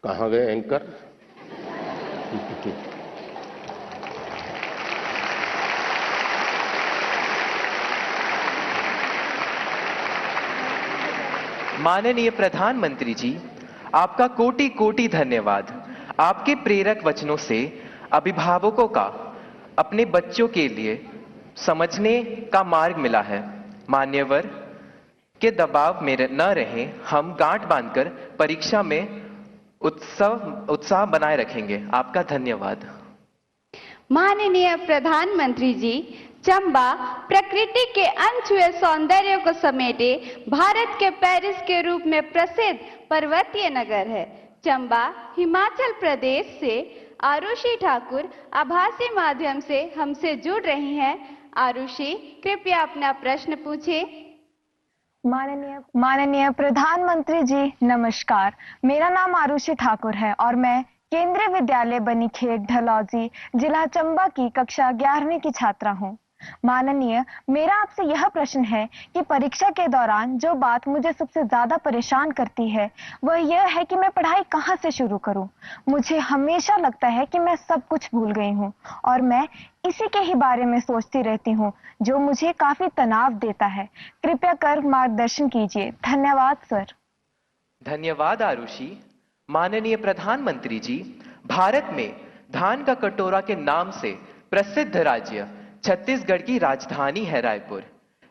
कहाँ गए एंकर? माननीय प्रधानमंत्री जी, आपका कोटि कोटि धन्यवाद। आपके प्रेरक वचनों से अभिभावकों का अपने बच्चों के लिए समझने का मार्ग मिला है। मान्यवर के दबाव में न रहें, हम गांठ बांधकर परीक्षा में उत्साह बनाए रखेंगे। आपका धन्यवाद। माननीय प्रधानमंत्री जी, चंबा प्रकृति के अनछुए सौंदर्य को समेटे भारत के पेरिस के रूप में प्रसिद्ध पर्वतीय नगर है। चंबा हिमाचल प्रदेश से आरुषि ठाकुर आभासी माध्यम से हमसे जुड़ रही हैं। आरुषि, कृपया अपना प्रश्न पूछे। माननीय प्रधानमंत्री जी नमस्कार। मेरा नाम आरुषि ठाकुर है और मैं केंद्रीय विद्यालय बनीखेत ढलौजी जिला चंबा की कक्षा 11वीं की छात्रा हूँ। माननीय, मेरा आपसे यह प्रश्न है कि परीक्षा के दौरान जो बात मुझे सबसे ज्यादा परेशान करती है वह यह है कि मैं पढ़ाई कहाँ से शुरू करूँ। मुझे हमेशा लगता है कि मैं सब कुछ भूल गई हूँ और मैं इसी के ही बारे में सोचती रहती हूँ, जो मुझे काफी तनाव देता है। कृपया कर मार्गदर्शन कीजिए। धन्यवाद सर। धन्यवाद आरुषि। माननीय प्रधानमंत्री जी, भारत में धान का कटोरा के नाम से प्रसिद्ध राज्य छत्तीसगढ़ की राजधानी है रायपुर।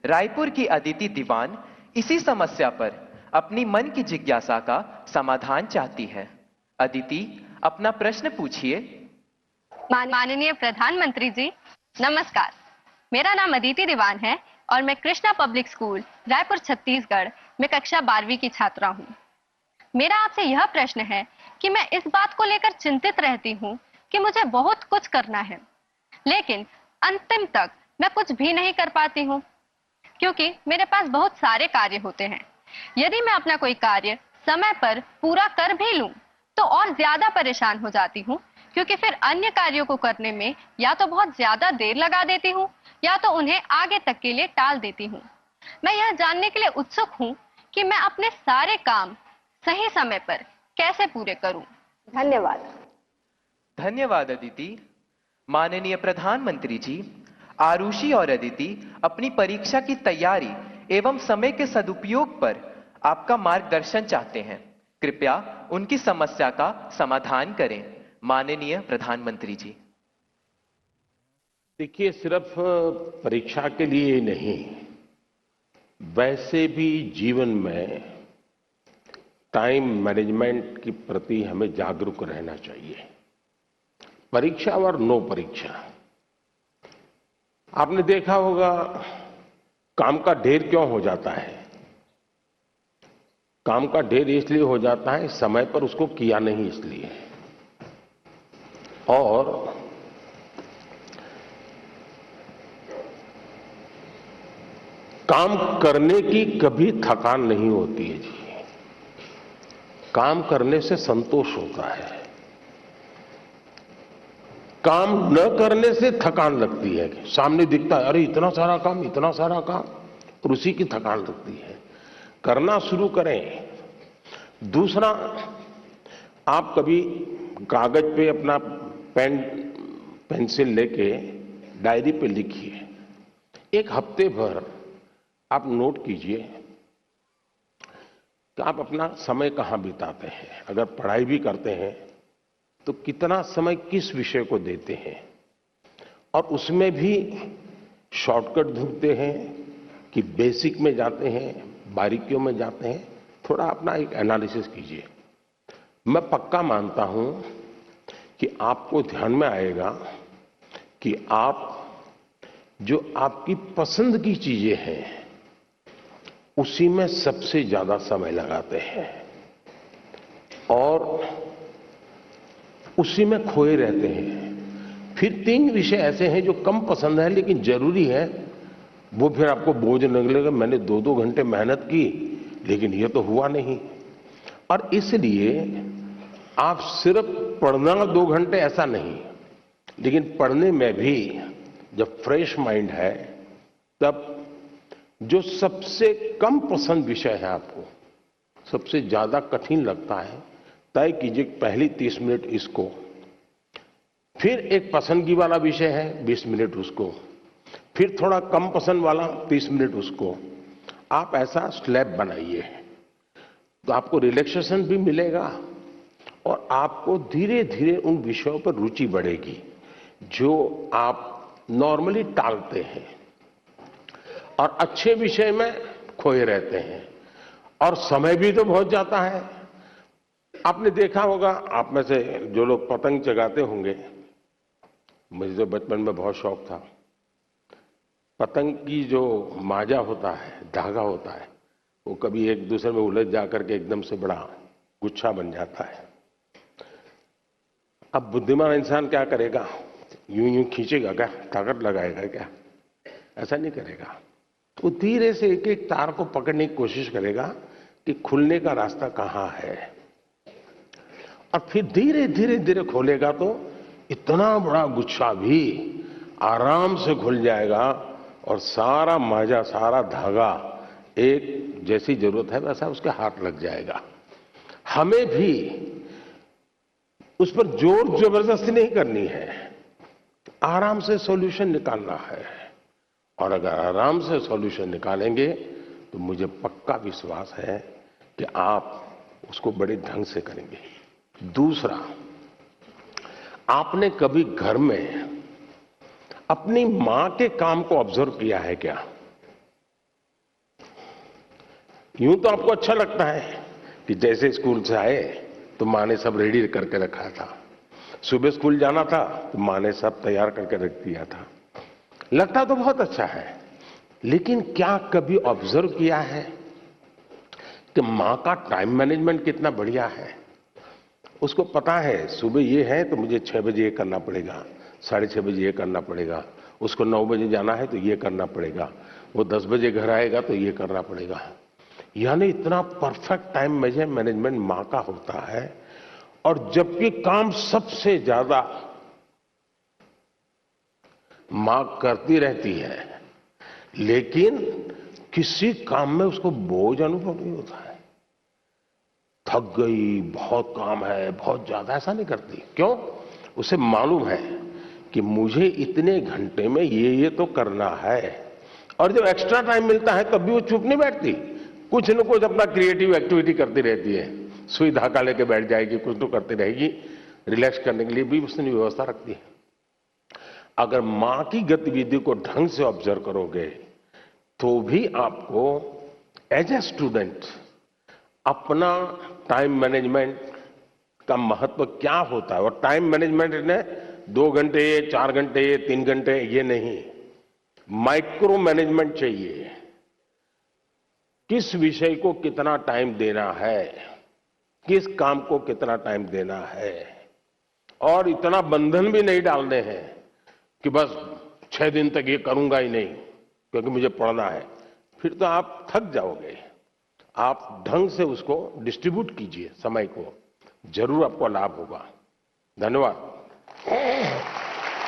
रायपुर की अदिति दीवान इसी समस्या पर अपनी मन की जिज्ञासा का समाधान चाहती है। अदिति, अपना प्रश्न पूछिए। माननीय प्रधानमंत्री जी नमस्कार। मेरा नाम अदिति दीवान है और मैं कृष्णा पब्लिक स्कूल रायपुर छत्तीसगढ़ में कक्षा 12वीं की छात्रा हूँ। मेरा आपसे यह प्रश्न है कि मैं इस बात को लेकर चिंतित रहती हूँ कि मुझे बहुत कुछ करना है, लेकिन अंतिम तक मैं कुछ भी नहीं कर पाती हूँ, क्योंकि मेरे पास बहुत सारे कार्य होते हैं। यदि मैं अपना कोई कार्य समय पर पूरा कर भी लूं, तो और ज्यादा परेशान हो जाती हूँ, क्योंकि फिर अन्य कार्यों को करने में या तो बहुत ज्यादा देर लगा देती हूँ या तो उन्हें आगे तक के लिए टाल देती हूँ। मैं यह जानने के लिए उत्सुक हूँ कि मैं अपने सारे काम सही समय पर कैसे पूरे करूं। धन्यवाद। धन्यवाद अदिति। माननीय प्रधानमंत्री जी, आरुषि और अदिति अपनी परीक्षा की तैयारी एवं समय के सदुपयोग पर आपका मार्गदर्शन चाहते हैं। कृपया उनकी समस्या का समाधान करें। माननीय प्रधानमंत्री जी। देखिए, सिर्फ परीक्षा के लिए ही नहीं, वैसे भी जीवन में टाइम मैनेजमेंट के प्रति हमें जागरूक रहना चाहिए। परीक्षा और नो परीक्षा, आपने देखा होगा काम का ढेर क्यों हो जाता है। काम का ढेर इसलिए हो जाता है समय पर उसको किया नहीं इसलिए। और काम करने की कभी थकान नहीं होती है जी। काम करने से संतोष होता है, काम न करने से थकान लगती है। सामने दिखता है अरे इतना सारा काम, इतना सारा काम, और उसी की थकान लगती है। करना शुरू करें। दूसरा, आप कभी कागज पे अपना पेन पेंसिल लेके डायरी पे लिखिए। एक हफ्ते भर आप नोट कीजिए कि आप अपना समय कहां बिताते हैं। अगर पढ़ाई भी करते हैं तो कितना समय किस विषय को देते हैं, और उसमें भी शॉर्टकट ढूंढते हैं कि बेसिक में जाते हैं, बारीकियों में जाते हैं। थोड़ा अपना एक एनालिसिस कीजिए। मैं पक्का मानता हूं कि आपको ध्यान में आएगा कि आप जो आपकी पसंद की चीजें हैं उसी में सबसे ज्यादा समय लगाते हैं और उसी में खोए रहते हैं। फिर 3 विषय ऐसे हैं जो कम पसंद है लेकिन जरूरी है, वो फिर आपको बोझ लगेगा। मैंने 2-2 घंटे मेहनत की लेकिन ये तो हुआ नहीं। और इसलिए आप सिर्फ पढ़ना 2 घंटे ऐसा नहीं, लेकिन पढ़ने में भी जब फ्रेश माइंड है तब जो सबसे कम पसंद विषय है, आपको सबसे ज्यादा कठिन लगता है, तय कीजिए पहली 30 मिनट इसको, फिर एक पसंदगी वाला विषय है 20 मिनट उसको, फिर थोड़ा कम पसंद वाला 30 मिनट उसको। आप ऐसा स्लैब बनाइए तो आपको रिलैक्सेशन भी मिलेगा और आपको धीरे धीरे उन विषयों पर रुचि बढ़ेगी जो आप नॉर्मली टालते हैं और अच्छे विषय में खोए रहते हैं, और समय भी तो बहुत जाता है। आपने देखा होगा, आप में से जो लोग पतंग चगाते होंगे, मुझे तो बचपन में बहुत शौक था। पतंग की जो माजा होता है, धागा होता है, वो कभी एक दूसरे में उलझ जाकर के एकदम से बड़ा गुच्छा बन जाता है। अब बुद्धिमान इंसान क्या करेगा, यूं यूं खींचेगा क्या, ताकत लगाएगा क्या? ऐसा नहीं करेगा। तो धीरे से एक एक तार को पकड़ने की कोशिश करेगा कि खुलने का रास्ता कहां है, और फिर धीरे धीरे धीरे खोलेगा तो इतना बड़ा गुच्छा भी आराम से खुल जाएगा और सारा माजा, सारा धागा एक जैसी जरूरत है वैसा उसके हाथ लग जाएगा। हमें भी उस पर जोर जबरदस्ती नहीं करनी है, आराम से सॉल्यूशन निकालना है। और अगर आराम से सॉल्यूशन निकालेंगे तो मुझे पक्का विश्वास है कि आप उसको बड़े ढंग से करेंगे। दूसरा, आपने कभी घर में अपनी मां के काम को ऑब्जर्व किया है क्या? यूं तो आपको अच्छा लगता है कि जैसे स्कूल से आए तो मां ने सब रेडी करके रखा था, सुबह स्कूल जाना था तो मां ने सब तैयार करके रख दिया था, लगता तो बहुत अच्छा है। लेकिन क्या कभी ऑब्जर्व किया है कि मां का टाइम मैनेजमेंट कितना बढ़िया है? उसको पता है सुबह ये है तो मुझे 6 बजे ये करना पड़ेगा, 6:30 बजे ये करना पड़ेगा, उसको 9 बजे जाना है तो ये करना पड़ेगा, वो 10 बजे घर आएगा तो ये करना पड़ेगा। यानी इतना परफेक्ट टाइम मैनेजमेंट मां का होता है। और जबकि काम सबसे ज्यादा मां करती रहती है, लेकिन किसी काम में उसको बोझ अनुभव नहीं होता है। थक गई, बहुत काम है, बहुत ज्यादा, ऐसा नहीं करती। क्यों? उसे मालूम है कि मुझे इतने घंटे में ये तो करना है। और जब एक्स्ट्रा टाइम मिलता है तब भी वो चुप नहीं बैठती, कुछ न कुछ अपना क्रिएटिव एक्टिविटी करती रहती है। सुई धागा लेके बैठ जाएगी, कुछ तो करती रहेगी, रिलैक्स करने के लिए भी उसने व्यवस्था रखती है। अगर मां की गतिविधि को ढंग से ऑब्जर्व करोगे तो भी आपको एज ए स्टूडेंट अपना टाइम मैनेजमेंट का महत्व क्या होता है, और टाइम मैनेजमेंट ने 2 घंटे, 4 घंटे, 3 घंटे, ये नहीं, माइक्रो मैनेजमेंट चाहिए। किस विषय को कितना टाइम देना है, किस काम को कितना टाइम देना है, और इतना बंधन भी नहीं डालने हैं कि बस 6 दिन तक ये करूंगा ही नहीं क्योंकि मुझे पढ़ना है। फिर तो आप थक जाओगे। आप ढंग से उसको डिस्ट्रीब्यूट कीजिए समय को, जरूर आपको लाभ होगा। धन्यवाद।